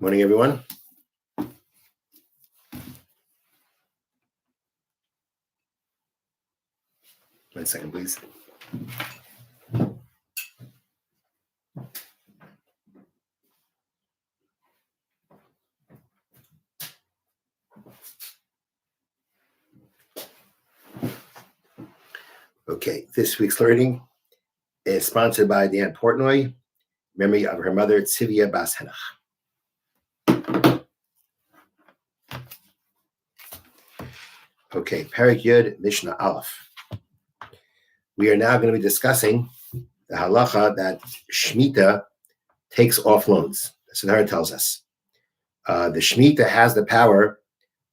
Morning, everyone. One second, please. Okay, this week's learning is sponsored by Dan Portnoy, memory of her mother, Tzivia Bas Henach. Okay, Perek Yud, Mishna Aleph. We are now going to be discussing the halacha that Shemitah takes off loans. That's what Torah tells us. The Shemitah has the power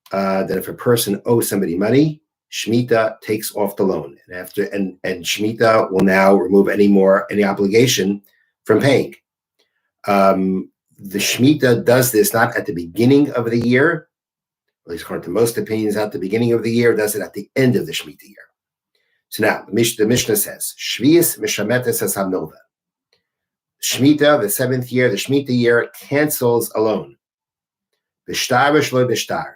that if a person owes somebody money, Shemitah takes off the loan, and Shemitah will now remove any obligation from paying. The Shemitah does this not at the beginning of the year, at least according to most opinions, at the beginning of the year, does it at the end of the Shemitah year. So now the Mishnah says, Shvius Mishametes as HaMitzvot. Shemitah, the 7th year, the Shemitah year cancels a loan. Bishtar v'shlo bishtar.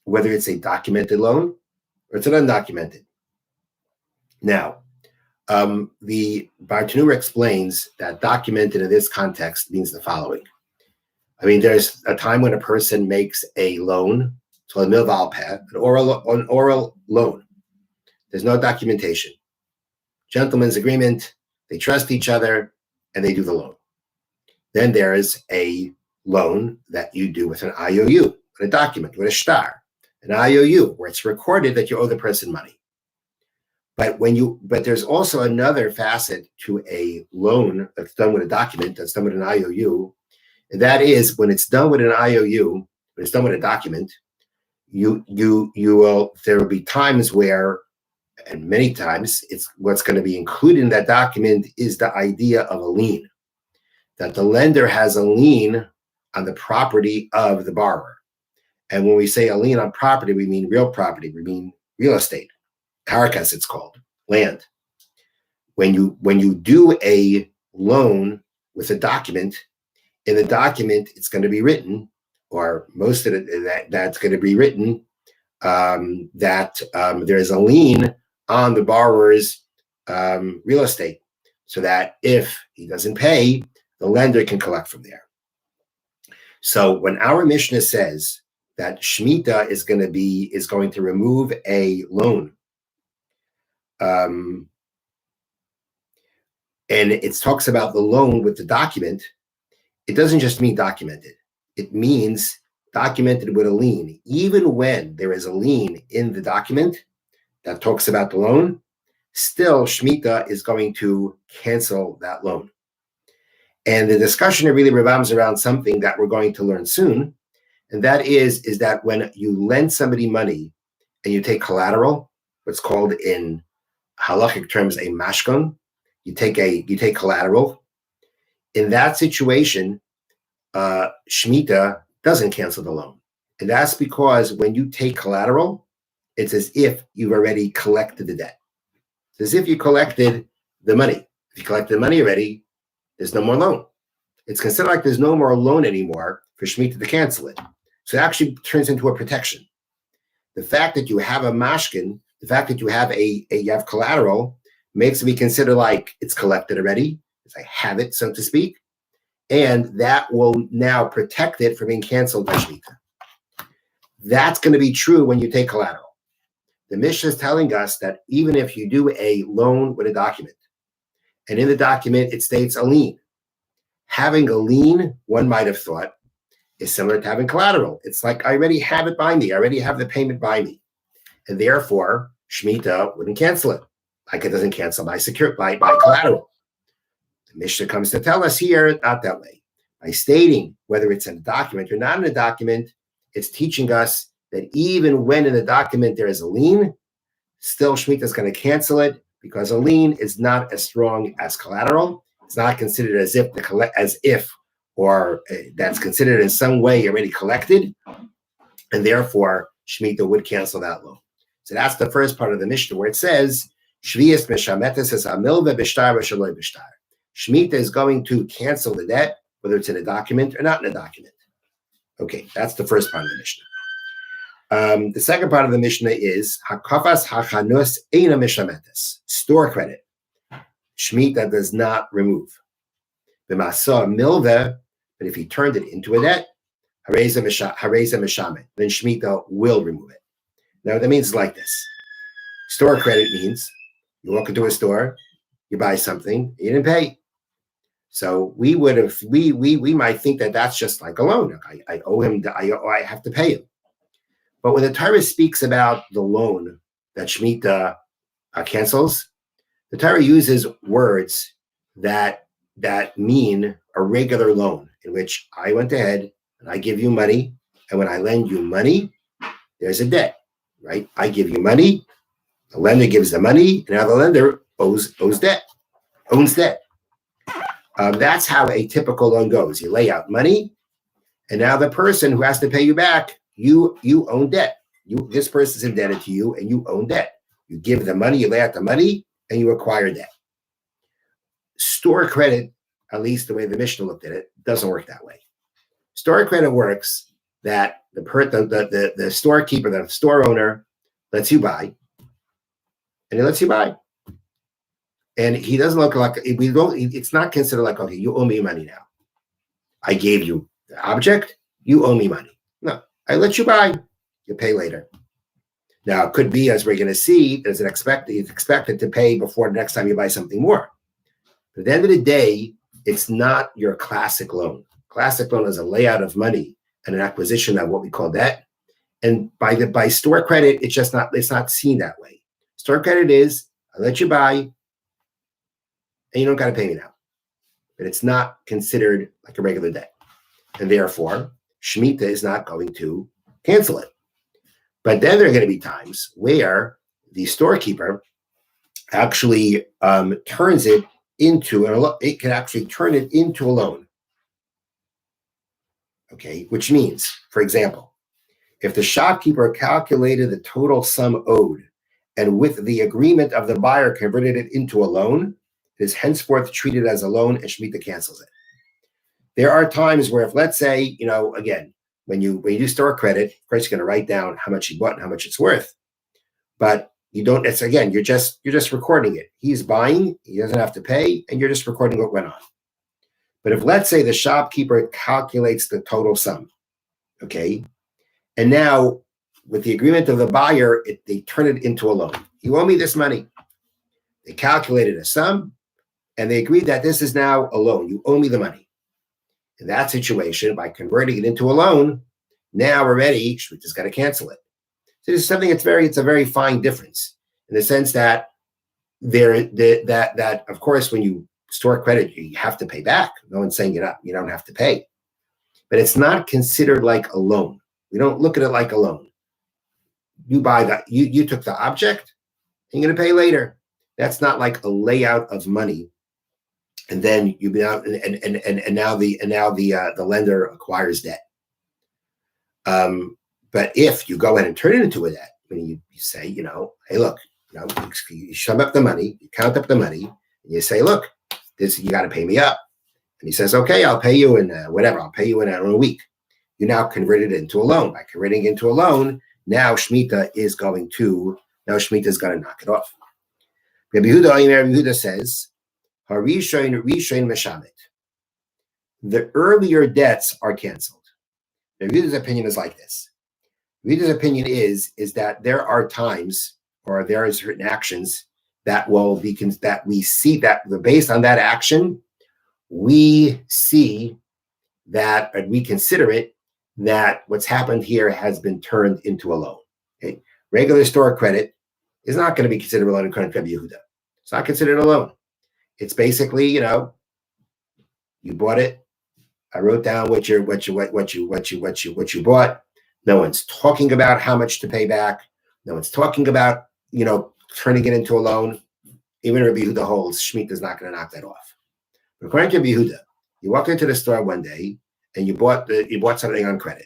Whether it's a documented loan or it's an undocumented. Now, the Bartanura explains that documented in this context means the following. I mean, there's a time when a person makes a loan, it's called a milval peh, an oral loan. There's no documentation. Gentleman's agreement, they trust each other, and they do the loan. Then there is a loan that you do with an IOU, with a document, with a shtar, an IOU, where it's recorded that you owe the person money. But there's also another facet to a loan that's done with a document, that's done with an IOU, and that is when it's done with an IOU, when it's done with a document, there will be times where, and many times, it's what's going to be included in that document is the idea of a lien, that the lender has a lien on the property of the borrower. And when we say a lien on property, we mean real property, we mean real estate. Karakas, it's called, land. When you do a loan with a document, in the document, it's going to be written, or most of it, that's going to be written, that there is a lien on the borrower's real estate, so that if he doesn't pay, the lender can collect from there. So when our Mishnah says that Shemitah is going to remove a loan, and it talks about the loan with the document, it doesn't just mean documented. It means documented with a lien. Even when there is a lien in the document that talks about the loan, still Shemitah is going to cancel that loan. And the discussion really revolves around something that we're going to learn soon, and that is that when you lend somebody money and you take collateral, what's called in halachic terms a mashkon, you take collateral. In that situation, Shemitah doesn't cancel the loan. And that's because when you take collateral, it's as if you've already collected the debt. It's as if you collected the money. If you collected the money already, there's no more loan. It's considered like there's no more loan anymore for Shemitah to cancel it. So it actually turns into a protection. The fact that you have a mashkin, the fact that you have you have collateral, makes it be considered like it's collected already. It's like have it, so to speak. And that will now protect it from being canceled by Shemitah. That's going to be true when you take collateral. The Mishna is telling us that even if you do a loan with a document, and in the document it states a lien, having a lien, one might have thought, is similar to having collateral. It's like I already have it by me. I already have the payment by me. And therefore, Shemitah wouldn't cancel it, like it doesn't cancel by collateral. The Mishnah comes to tell us here, not that way. By stating whether it's in a document or not in a document, it's teaching us that even when in the document there is a lien, still Shemitah is going to cancel it because a lien is not as strong as collateral. It's not considered as if that's considered in some way already collected, and therefore Shemitah would cancel that loan. So that's the first part of the Mishnah where it says, Shvius Mishametes as HaMitzvot b'shtar v'shaloi b'shtar. Shemitah is going to cancel the debt whether it's in a document or not in a document. Okay, that's the first part of the Mishnah. The second part of the Mishnah is Hakafas Hachanus Eina Mishametes, store credit. Shemitah does not remove. The Masa Milveh, but if he turned it into a debt, Hareza Mishamet, then Shemitah will remove it. Now, that means like this. Store credit means you walk into a store, you buy something, you didn't pay. So we might think that that's just like a loan. I owe him, I have to pay him. But when the Torah speaks about the loan that Shemitah cancels, the Torah uses words that mean a regular loan in which I went ahead and I give you money, and when I lend you money, there's a debt, right? I give you money, the lender gives the money, and now the lender owns debt. That's how a typical loan goes. You lay out money, and now the person who has to pay you back, you own debt. This person is indebted to you, and you own debt. You give the money, you lay out the money, and you acquire debt. Store credit, at least the way the Mishnah looked at it, doesn't work that way. Store credit works that the storekeeper, the store owner, lets you buy, and he lets you buy. And he doesn't look like, it's not considered like, okay, you owe me money now. I gave you the object, you owe me money. No, I let you buy, you pay later. Now, it could be, as we're going to see, it's expected to pay before the next time you buy something more. But at the end of the day, it's not your classic loan. Classic loan is a layout of money and an acquisition of what we call debt. And by store credit, it's not seen that way. Store credit is, I let you buy, and you don't got to pay me now. But it's not considered like a regular debt. And therefore, Shemitah is not going to cancel it. But then there are going to be times where the storekeeper actually turns it into it can actually turn it into a loan. Okay, which means, for example, if the shopkeeper calculated the total sum owed and with the agreement of the buyer converted it into a loan, it is henceforth treated as a loan and Shemitah cancels it. There are times where if, let's say, again, when you do store credit, of course, you're going to write down how much you bought and how much it's worth. But you don't, it's again, you're just recording it. He's buying, he doesn't have to pay, and you're just recording what went on. But if, let's say, the shopkeeper calculates the total sum, okay, and now with the agreement of the buyer, they turn it into a loan. You owe me this money. They calculated a sum, and they agreed that this is now a loan. You owe me the money. In that situation, by converting it into a loan, now already Shemitah's got to cancel it. So this is something it's a very fine difference in the sense that that of course when you store credit you have to pay back. No one's saying you don't have to pay, but it's not considered like a loan. We don't look at it like a loan. You buy that you took the object, and you're going to pay later. That's not like a layout of money, and then you now now the lender acquires debt. But if you go ahead and turn it into a debt, when you say, hey, look, you sum up the money, you count up the money, and you say, look, you got to pay me up. And he says, okay, I'll pay you in whatever. I'll pay you in a week. You now convert it into a loan. By converting it into a loan, now Shemitah is going to knock it off. Rabbi Yehuda says, Harishain Meshamet. The earlier debts are canceled. Rabbi Yehuda's opinion is like this. Rabbi Yehuda's opinion is that there are times or there are certain actions that we see that based on that action, we see that, and we consider it that what's happened here has been turned into a loan. Okay? Regular store credit is not going to be considered a loan according to Rabbi Yehuda. It's not considered a loan. It's basically, you bought it. I wrote down what you bought. No one's talking about how much to pay back. No one's talking about, turning it into a loan. Even Rabbi Yehuda holds Shemitah is not going to knock that off. But according to Rabbi Yehuda, you walk into the store one day and you bought something on credit.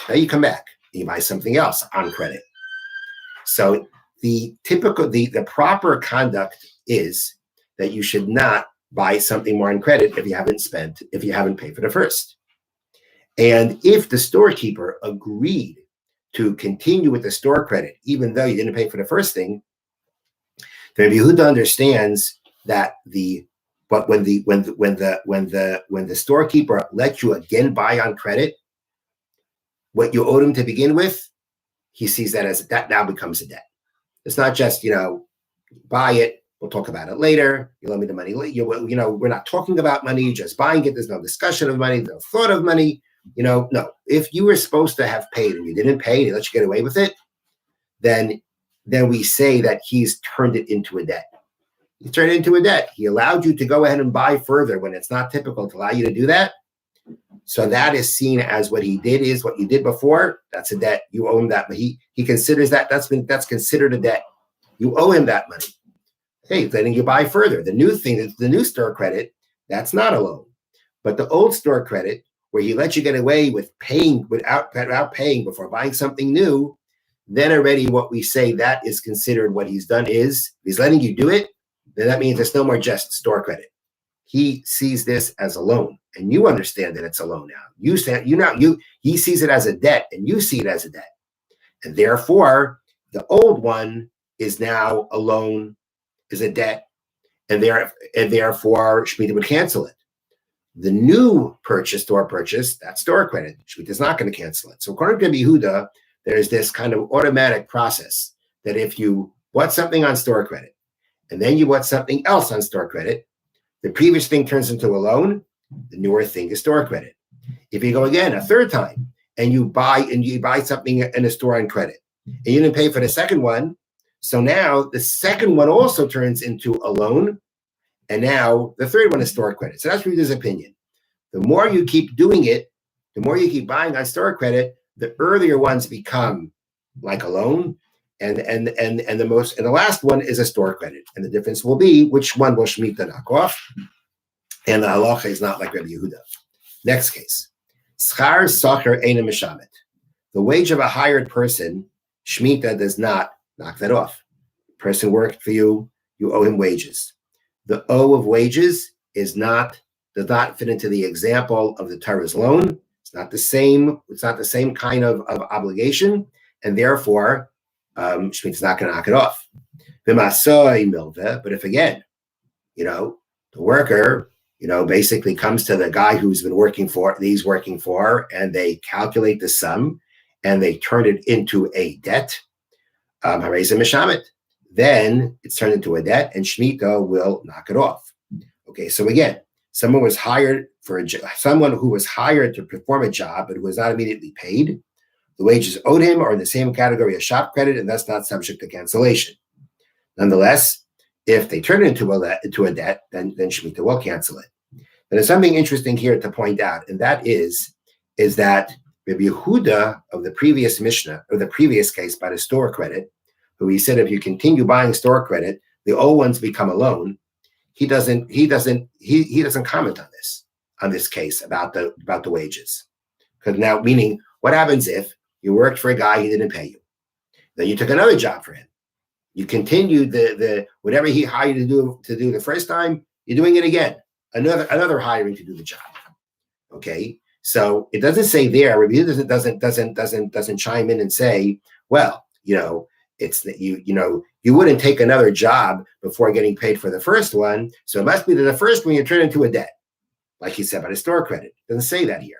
Now you come back and you buy something else on credit. So the proper conduct is that you should not buy something more on credit if you haven't paid for the first. And if the storekeeper agreed to continue with the store credit, even though you didn't pay for the first thing, then Yehuda understands that when the storekeeper lets you again buy on credit what you owed him to begin with, he sees that as that now becomes a debt. It's not just, buy it, we'll talk about it later, you lend me the money later, we're not talking about money, just buying it, there's no discussion of money, no thought of money, no. If you were supposed to have paid and you didn't pay, he let you get away with it, then we say that he's turned it into a debt. He turned it into a debt. He allowed you to go ahead and buy further when it's not typical to allow you to do that. So that is seen as what he did is what you did before. That's a debt. You owe him that. But he considers that's considered a debt. You owe him that money. Hey, letting you buy further. The new thing, the new store credit, that's not a loan. But the old store credit, where he let you get away with paying without paying before buying something new, then already what we say that is considered what he's done is he's letting you do it. Then that means it's no more just store credit. He sees this as a loan, and you understand that it's a loan now. He sees it as a debt, and you see it as a debt, and therefore the old one is now a loan, is a debt, and therefore Shemitah would cancel it. The new store purchase, that's store credit. Shemitah is not going to cancel it. So according to Yehuda, there's this kind of automatic process that if you bought something on store credit, and then you bought something else on store credit, the previous thing turns into a loan, the newer thing is store credit. If you go again a third time and you buy something in a store on credit and you didn't pay for the second one, so now the second one also turns into a loan, and now the third one is store credit. So that's Rita's opinion. The more you keep doing it, the more you keep buying on store credit, the earlier ones become like a loan, and the last one is a store credit. And the difference will be which one will Shemitah knock off. And the halacha is not like Rabbi Yehuda. Next case. Schar sacher eina mishamet. The wage of a hired person, Shemitah does not knock that off. The person worked for you, you owe him wages. The owe of wages does not fit into the example of the Torah's loan. It's not the same kind of obligation, and therefore Shemitah's not going to knock it off. But if again, the worker, basically comes to the guy he's working for, and they calculate the sum and they turn it into a debt, then it's turned into a debt and Shemitah will knock it off. Okay, so again, someone who was hired to perform a job but who was not immediately paid, the wages owed him are in the same category as shop credit, and that's not subject to cancellation. Nonetheless, if they turn it into a debt, then Shemitah will cancel it. But there's something interesting here to point out, and that is that Rabbi Yehuda of the previous Mishna, or the previous case by the store credit, who he said if you continue buying store credit, the old ones become a loan. He doesn't comment on this case about the wages. Because now, meaning, what happens if you worked for a guy, he didn't pay you? Then you took another job for him. You continued the whatever he hired you to do the first time, you're doing it again. Another hiring to do the job. Okay, so it doesn't say there. Review doesn't chime in and say, well, it's that you wouldn't take another job before getting paid for the first one, so it must be that the first one you turn into a debt, like he said by the store credit. It doesn't say that here.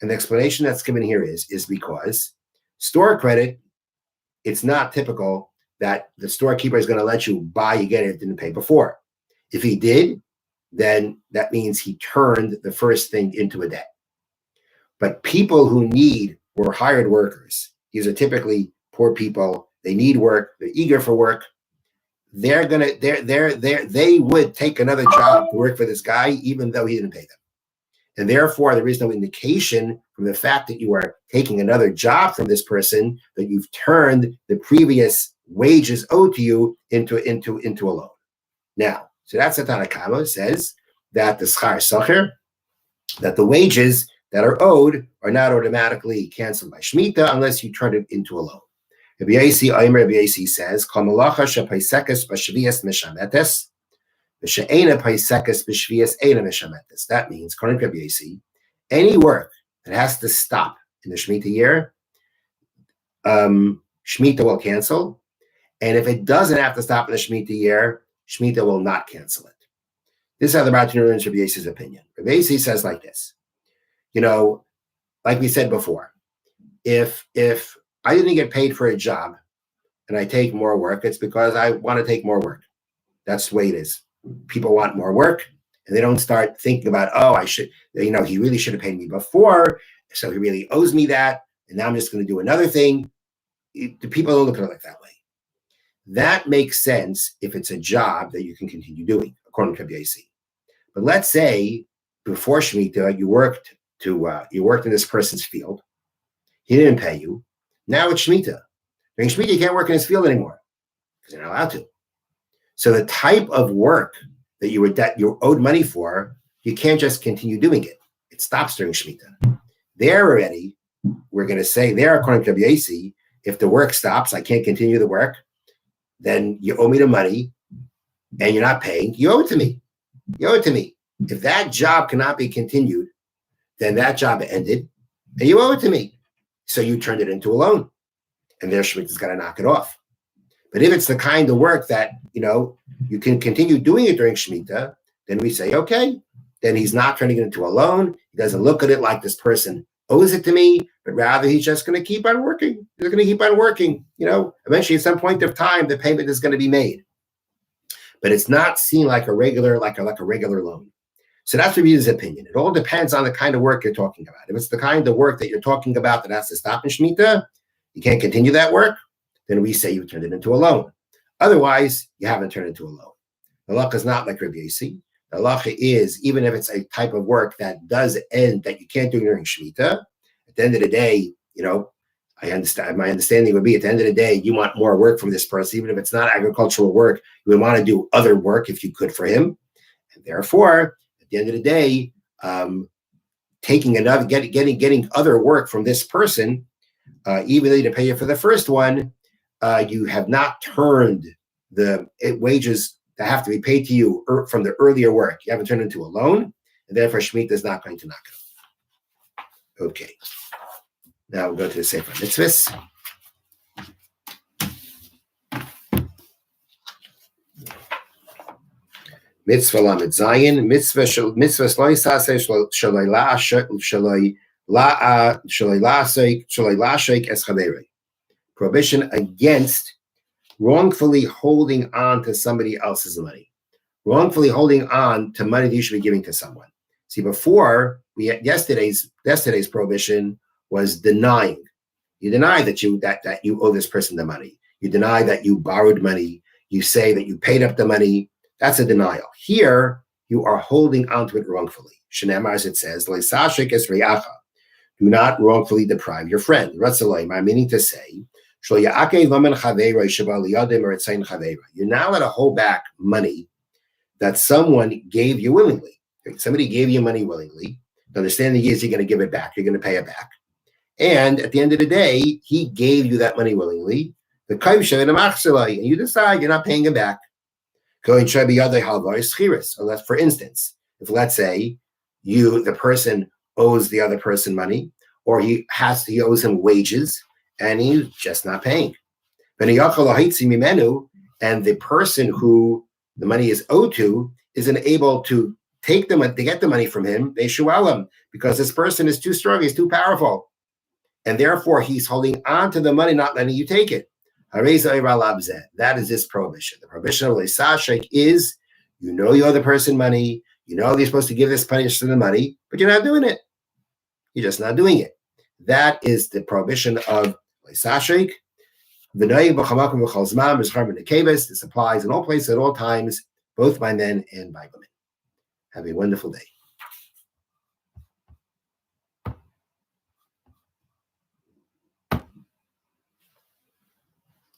And the explanation that's given here is because store credit, it's not typical that the storekeeper is going to let you buy again if it didn't pay before. If he did, then that means he turned the first thing into a debt. But people who were hired workers. These are typically poor people. They need work. They're eager for work. They would take another job to work for this guy, even though he didn't pay them. And therefore, there is no indication from the fact that you are taking another job from this person that you've turned the previous wages owed to you into a loan. Now, so that's the Tanna Kama says that the schar sacher, that the wages that are owed are not automatically canceled by Shemitah unless you turn it into a loan. Rabbi Yosi says, That means, according to Rabbi Yossi, any work that has to stop in the Shemitah year, Shemitah will cancel. And if it doesn't have to stop in the Shemitah year, Shemitah will not cancel it. This is how the Bartanur learns Rabbi Yossi's opinion. Rabbi Yossi says like this, like we said before, if I didn't get paid for a job and I take more work, it's because I want to take more work. That's the way it is. People want more work, and they don't start thinking about, I should, he really should have paid me before, so he really owes me that, and now I'm just going to do another thing. The people don't look at it like that way. That makes sense if it's a job that you can continue doing, according to Rabbi Yossi. But let's say before Shemitah, you worked in this person's field. He didn't pay you. Now it's Shemitah. During Shemitah, you can't work in his field anymore because you're not allowed to. So the type of work that you owed money for, you can't just continue doing it. It stops during Shemitah. There already, we're going to say there, according to Rabbi Yossi, if the work stops, I can't continue the work, then you owe me the money and you're not paying, you owe it to me. You owe it to me. If that job cannot be continued, then that job ended and you owe it to me. So you turned it into a loan. And there Shemitah's got to knock it off. But if it's the kind of work that, you can continue doing it during Shemitah, then we say, okay, then he's not turning it into a loan. He doesn't look at it like this person owes it to me, but rather he's just going to keep on working. He's going to keep on working. Eventually at some point of time, the payment is going to be made. But it's not seen like a regular loan. So that's Rabbi's opinion. It all depends on the kind of work you're talking about. If it's the kind of work that you're talking about that has to stop in Shemitah, you can't continue that work, then we say you turned it into a loan. Otherwise, you haven't turned it into a loan. The halacha is not like Rabbi Yossi. The halacha is, even if it's a type of work that does end, that you can't do during Shemitah, at the end of the day, I understand. My understanding would be at the end of the day, you want more work from this person, even if it's not agricultural work. You would want to do other work if you could for him. And therefore, at the end of the day, getting other work from this person, even though you didn't pay you for the first one, you have not turned the wages that have to be paid to you from the earlier work. You haven't turned it into a loan, and therefore Shemitah is not going to knock it off. Okay. Now we'll go to the Sefer HaMitzvot. Mitzvah Lamed Zayin. Mitzvah Shloi Saseh Shloi Lasheik Es Chaverei. Prohibition against wrongfully holding on to somebody else's money. Wrongfully holding on to money that you should be giving to someone. See, before we had yesterday's prohibition was denying. You deny that you owe this person the money. You deny that you borrowed money. You say that you paid up the money. That's a denial. Here, you are holding onto it wrongfully. Shenamar, as it says, Leisashik es reyacha. Do not wrongfully deprive your friend. My meaning to say, you're not allowed to hold back money that someone gave you willingly. Somebody gave you money willingly. The understanding is you're going to give it back. You're going to pay it back. And at the end of the day, he gave you that money willingly. And you decide you're not paying him back. Unless, for instance, if let's say the person owes the other person money, or he owes him wages, and he's just not paying. And the person who the money is owed to isn't able to take them to get the money from him, they shualam, because this person is too strong, he's too powerful. And therefore he's holding on to the money, not letting you take it. That is this prohibition. The prohibition of Leisashek is, you owe the person money, you're supposed to give this person the money, but you're not doing it. You're just not doing it. That is the prohibition of Leisashek. This applies in all places at all times, both by men and by women. Have a wonderful day.